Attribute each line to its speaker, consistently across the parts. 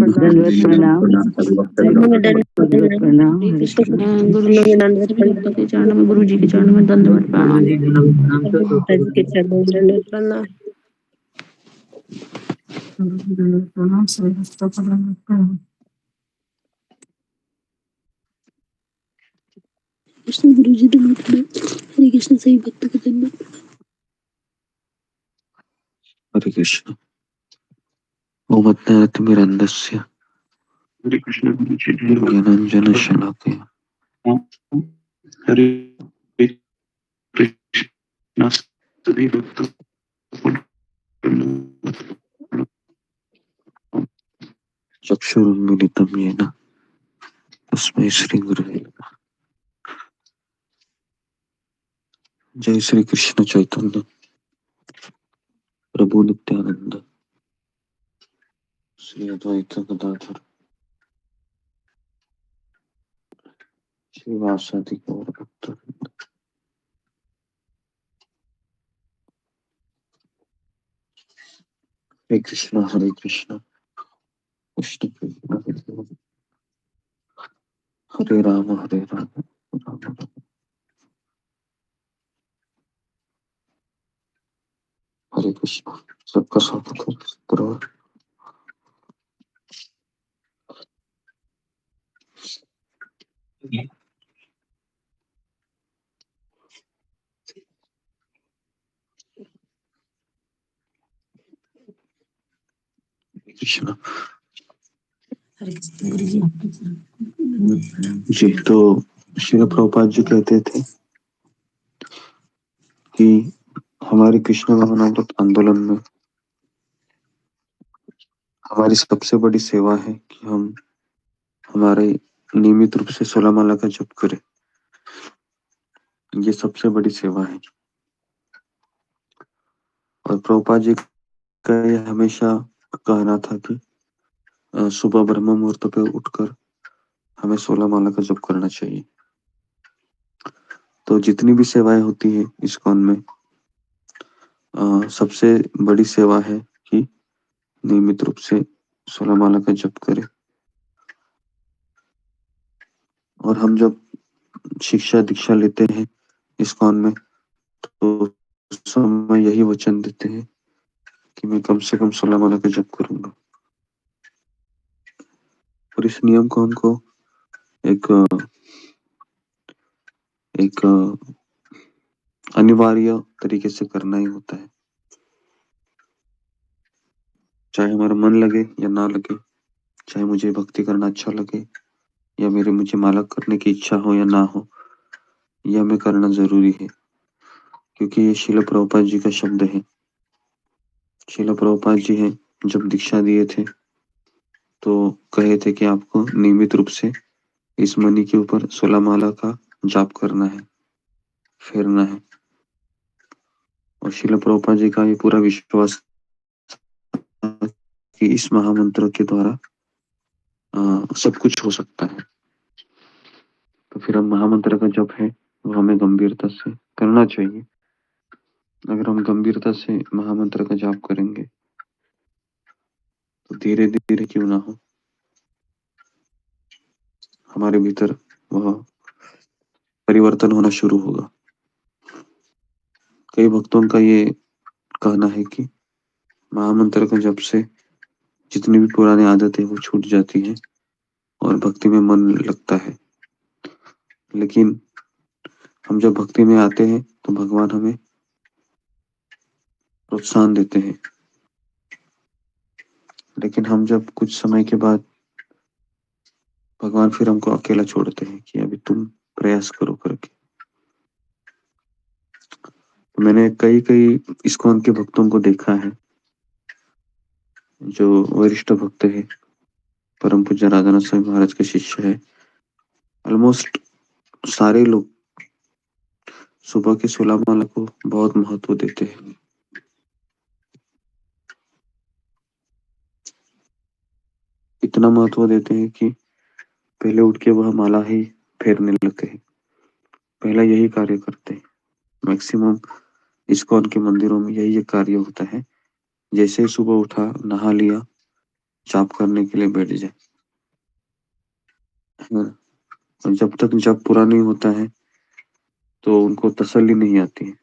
Speaker 1: दंडवत प्रणाम। दंडवत प्रणाम। हरे कृष्ण। गुरु जी के चरणों में, गुरु जी के चरणों में दंडवत प्रणाम।
Speaker 2: माता जी के चरणों में दंडवत प्रणाम।
Speaker 1: कृष्ण गुरु जी दंडवत प्रणाम। हरे कृष्ण। सही भक्त के दंडवत।
Speaker 3: हरे कृष्ण। ओम अज्ञानतिमिरन्धस्य ज्ञानाञ्जन शलाकया हरे कृष्ण। सभी भक्तों चक्षुरुन्मीलितं येन तस्मै श्री गुरुवे नमः। जय श्री कृष्ण चैतन्य प्रभु नित्यानंद श्री अद्वैत गदाधर श्रीवासादि गौर भक्त। हरे कृष्ण कृष्ण कृष्ण हरे राम, हरे राम राम राम। हरे कृष्ण। सबका स्वागत है। कृष्ण जी। तो श्री प्रभुपाद जी कहते थे कि हमारे कृष्ण भावनामृत आंदोलन में हमारी सबसे बड़ी सेवा है कि हम हमारे नियमित रूप से 16 माला का जप करें। ये सबसे बड़ी सेवा है। और प्रभुपाद जी का ये हमेशा कहना था कि सुबह ब्रह्म मुहूर्त पे उठकर हमें 16 माला का जप करना चाहिए। तो जितनी भी सेवाएं होती है इस्कॉन में, सबसे बड़ी सेवा है कि नियमित रूप से 16 माला का जप करें। और हम जब शिक्षा दीक्षा लेते हैं इस्कॉन में, तो उस समय यही वचन देते हैं कि मैं कम से कम 16 माला का जप करूंगा। और इस नियम को हमको एक अनिवार्य तरीके से करना ही होता है, चाहे हमारा मन लगे या ना लगे, चाहे मुझे भक्ति करना अच्छा लगे या मुझे माला करने की इच्छा हो या ना हो, यह हमें करना जरूरी है। क्योंकि ये श्रील प्रभुपाद जी का शब्द है। श्रील प्रभुपाद जी हैं, जब दीक्षा दिए थे तो कहे थे कि आपको नियमित रूप से इस मणि के ऊपर 16 माला का जाप करना है, फेरना है। और श्रील प्रभुपाद जी का ये पूरा विश्वास कि इस महामंत्र के द्वारा सब कुछ हो सकता है। तो फिर हम महामंत्र का जप है वो हमें गंभीरता से करना चाहिए। अगर हम गंभीरता से महामंत्र का जाप करेंगे तो धीरे धीरे क्यों ना हो, हमारे भीतर वह परिवर्तन होना शुरू होगा। कई भक्तों का ये कहना है कि महामंत्र का जप से जितनी भी पुरानी आदतें वो छूट जाती हैं और भक्ति में मन लगता है। लेकिन हम जब भक्ति में आते हैं तो भगवान हमें प्रोत्साहन देते हैं। लेकिन हम जब कुछ समय के बाद भगवान फिर हमको अकेला छोड़ते हैं कि अभी तुम प्रयास करो करके। तो मैंने कई इस्कॉन के भक्तों को देखा है जो वरिष्ठ भक्त है, परम पूज्य राधानाथ स्वामी महाराज के शिष्य है। ऑलमोस्ट सारे लोग सुबह के 16 माला को बहुत महत्व देते हैं। इतना महत्व देते हैं कि पहले उठ के वह माला ही फेरने लगते हैं, पहला यही कार्य करते हैं। मैक्सिमम इस्कॉन के मंदिरों में यही एक कार्य होता है। जैसे ही सुबह उठा, नहा लिया, जाप करने के लिए बैठ जाए। और जब तक जप पूरा नहीं होता है तो उनको तसल्ली नहीं आती है।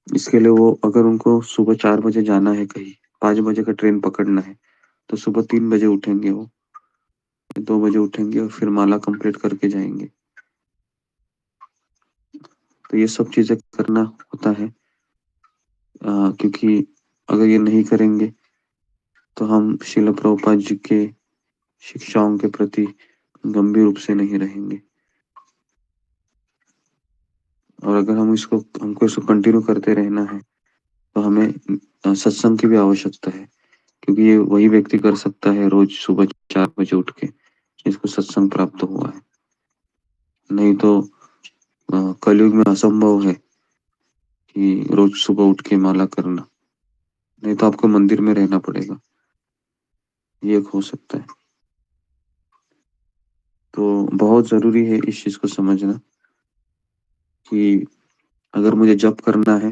Speaker 3: इसके लिए वो अगर उनको सुबह 4 बजे जाना है कहीं, 5 बजे का ट्रेन पकड़ना है, तो सुबह 3 बजे उठेंगे वो, 2 बजे उठेंगे और फिर माला कंप्लीट करके जाएंगे। तो ये सब चीजें करना होता है, क्योंकि अगर ये नहीं करेंगे तो हम श्रील प्रभुपाद जी के शिक्षाओं के प्रति गंभीर रूप से नहीं रहेंगे। और अगर हमको इसको कंटिन्यू करते रहना है तो हमें सत्संग की भी आवश्यकता है, क्योंकि ये वही व्यक्ति कर सकता है रोज सुबह 4 बजे उठ के जिसको सत्संग प्राप्त हुआ है। नहीं तो कलयुग में असंभव है कि रोज सुबह उठ के माला करना, नहीं तो आपको मंदिर में रहना पड़ेगा, ये एक हो सकता है। तो बहुत जरूरी है इस चीज को समझना कि अगर मुझे जप करना है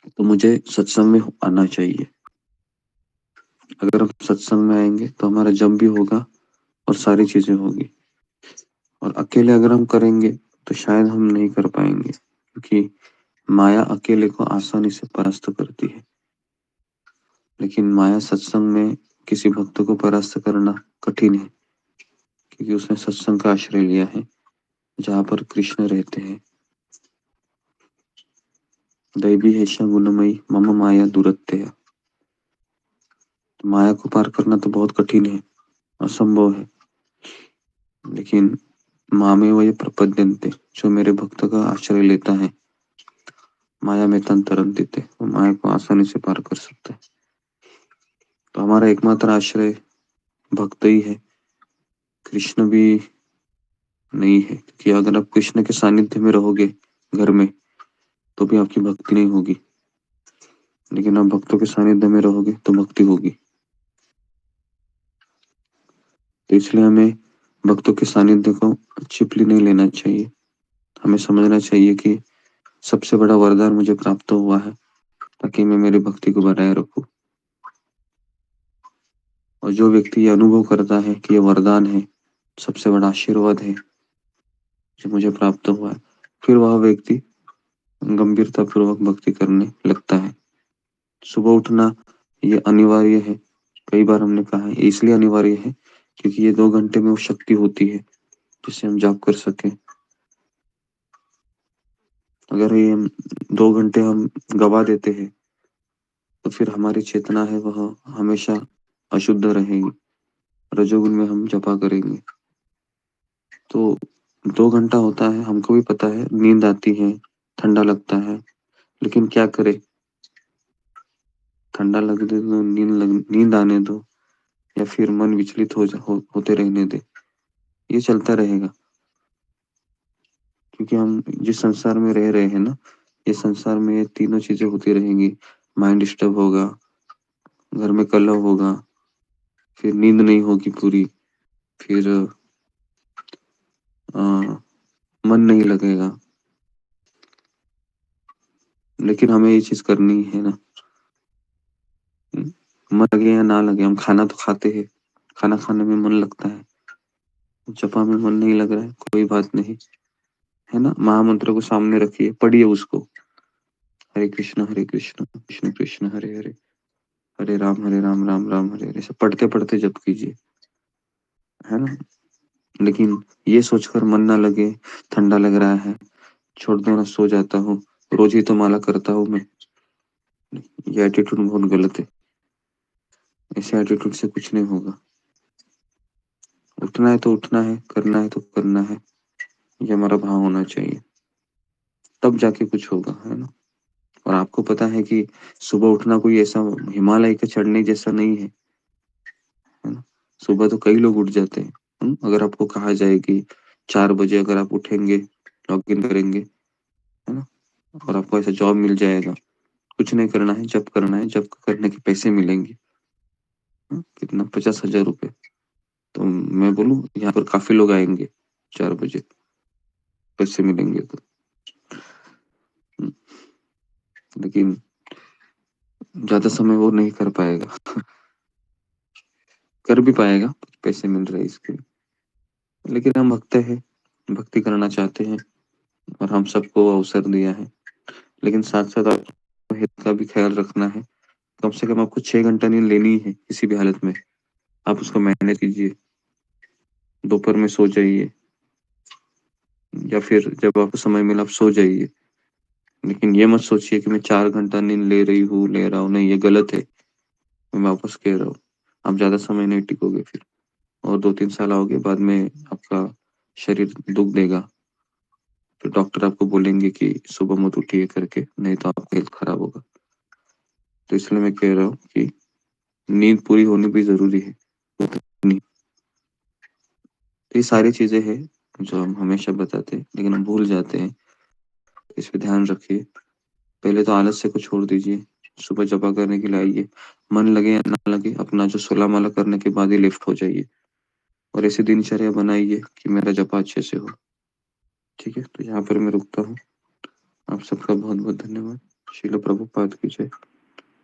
Speaker 3: तो मुझे सत्संग में आना चाहिए। अगर हम सत्संग में आएंगे तो हमारा जप भी होगा और सारी चीजें होगी। और अकेले अगर हम करेंगे तो शायद हम नहीं कर पाएंगे, क्योंकि माया अकेले को आसानी से परास्त करती है, लेकिन माया सत्संग में किसी भक्त को परास्त करना कठिन है, क्योंकि उसने सत्संग का आश्रय लिया है जहाँ पर कृष्ण रहते हैं। दैवी हेशा गुणमयी मम माया दुरत्या। तो माया को पार करना तो बहुत कठिन है, असंभव है, लेकिन मामे वही प्रपद्यन्ते, जो मेरे भक्त का आश्रय लेता है माया में तंतरन देते, वो माया को आसानी से पार कर सकता है। तो हमारा एकमात्र आश्रय भक्त ही है, कृष्ण भी नहीं है, क्योंकि अगर आप कृष्ण के सानिध्य में रहोगे घर में तो भी आपकी भक्ति नहीं होगी, लेकिन आप भक्तों के सानिध्य में रहोगे तो भक्ति होगी। तो इसलिए हमें भक्तों के सानिध्य को चिपली नहीं लेना चाहिए। हमें समझना चाहिए कि सबसे बड़ा वरदान मुझे प्राप्त हुआ है ताकि मैं मेरी भक्ति को बनाए रखूं। और जो व्यक्ति ये अनुभव करता है कि ये वरदान है, सबसे बड़ा आशीर्वाद है जो मुझे प्राप्त हुआ है, फिर वह व्यक्ति गंभीरता पूर्वक भक्ति करने लगता है। सुबह उठना ये अनिवार्य है, कई बार हमने कहा है, इसलिए अनिवार्य है क्योंकि ये 2 घंटे में वो शक्ति होती है जिससे हम जाप कर सके। अगर ये 2 घंटे हम गवा देते हैं तो फिर हमारी चेतना है वह हमेशा अशुद्ध रहेगी, रजोगुण में हम जपा करेंगे। तो 2 घंटा होता है, हमको भी पता है, नींद आती है, ठंडा लगता है, लेकिन क्या करे, ठंडा लगने दो, नींद आने दो, या फिर मन विचलित होते रहने दे, ये चलता रहेगा। क्योंकि हम जिस संसार में रह रहे हैं ना, ये संसार में ये तीनों चीजें होती रहेंगी। माइंड डिस्टर्ब होगा, घर में कलह होगा, फिर नींद नहीं होगी पूरी, फिर मन नहीं लगेगा। लेकिन हमें ये चीज करनी है ना, मन लगे या ना लगे, हम खाना तो खाते हैं, खाना खाने में मन लगता है, जपा में मन नहीं लग रहा है, कोई बात नहीं है ना। महामंत्र को सामने रखिए, पढ़िए उसको, हरे कृष्ण कृष्ण कृष्ण हरे हरे, हरे राम राम राम हरे हरे, सब पढ़ते पढ़ते जप कीजिए, है ना। लेकिन ये सोचकर मन ना लगे, ठंडा लग रहा है, छोड़ दो ना, सो जाता हूँ, रोज ही तो माला करता हूँ मैं, ये एटीट्यूड बहुत गलत है। ऐसे एटीट्यूड से कुछ नहीं होगा। उठना है तो उठना है, करना है तो करना है, ये हमारा भाव होना चाहिए, तब जाके कुछ होगा, है ना। और आपको पता है कि सुबह उठना कोई ऐसा हिमालय के चढ़ने जैसा नहीं है ना। सुबह तो कई लोग उठ जाते हैं। अगर आपको कहा जाए कि 4 बजे अगर आप उठेंगे, लॉग इन करेंगे, है ना, और आपको ऐसा जॉब मिल जाएगा, कुछ नहीं करना है, जब करना है, जब करने के पैसे मिलेंगे, कितना 50,000 रुपए। तो मैं बोलूं यहाँ पर काफी लोग आएंगे 4 बजे, पैसे मिलेंगे तो। लेकिन زیادہ سمے وہ نہیں کر پائے گا، کر بھی پائے گا، پیسے مل رہے اس کے، لیکن ہم بھکت ہیں، بھکتی کرنا چاہتے ہیں اور ہم سب کو اوسر دیا ہے، لیکن ساتھ ساتھ آپ کو ہیلتھ کا بھی خیال رکھنا ہے، کم سے کم آپ کو 6 گھنٹہ نیند لینی ہے کسی بھی حالت میں، آپ اس کو مینج کیجیے، دوپہر میں سو جائیے یا پھر جب آپ کو سمے ملا آپ سو جائیے، لیکن یہ مت سوچیے کہ میں 4 گھنٹہ نیند لے رہا ہوں، نہیں، یہ غلط ہے، میں واپس کہہ رہا ہوں، آپ زیادہ سمے نہیں ٹکو گے پھر، اور 2-3 سال آؤ گے بعد میں آپ کا شریر دکھ دے گا، تو ڈاکٹر آپ کو بولیں گے کہ صبح مت اٹھیے کر کے، نہیں تو آپ کا ہیلتھ خراب ہوگا، تو اس لیے میں کہہ رہا ہوں کہ نیند پوری ہونی بھی ضروری ہے، تو یہ ساری چیزیں ہیں جو ہم ہمیشہ بتاتے ہیں لیکن ہم بھول جاتے ہیں، اس پہ دھیان رکھیے، پہلے تو آلس سے کو چھوڑ دیجیے، صبح جپا کرنے کے لیے آئیے، من لگے یا نہ لگے اپنا جو سلا مالا کرنے کے بعد ہی لفٹ ہو جائیے، اور ایسی دن چریا بنائیے کہ میرا جپا اچھے سے ہو، ٹھیک ہے، تو یہاں پر میں رکتا ہوں، آپ سب کا بہت بہت دھنیہ واد، شیل پربھوپاد کی جے،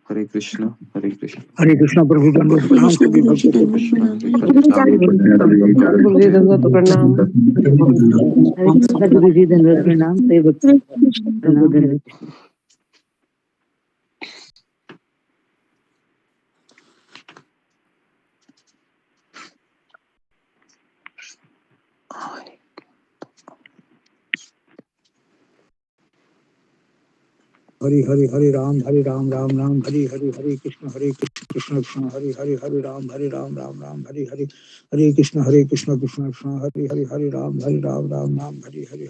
Speaker 3: ہرے کرشنا ہرے کرشنا،
Speaker 4: ہرے کرشنا پربھو دنڈوت
Speaker 1: ہرے
Speaker 4: پرنام
Speaker 1: کرشنا
Speaker 4: سبھی
Speaker 1: گرو جی
Speaker 4: بھکتوں کو
Speaker 1: دنڈوت
Speaker 4: کرشنا
Speaker 1: پرنام، ہرے
Speaker 4: ہرے
Speaker 1: کرشنا
Speaker 4: رام
Speaker 1: گرو جی
Speaker 4: ہرے
Speaker 1: دنڈوت
Speaker 4: رام
Speaker 1: پرنام،
Speaker 2: गुरुजी दंडवत प्रणाम। हरे कृष्ण
Speaker 4: माता
Speaker 2: प्रभु
Speaker 4: गुरु जी धन्यवाद प्रणाम, ते भक्त
Speaker 2: हरे कृष्ण प्रभु
Speaker 4: प्रणाम, हरे
Speaker 2: धन्यवाद।
Speaker 4: कृष्ण। हरि हरि हरे राम राम राम हरि हरि हरे कृष्ण कृष्ण कृष्ण हरे राम राम राम हरे हरे कृष्ण कृष्ण कृष्ण हरे हरे हरे राम राम राम हरे हरे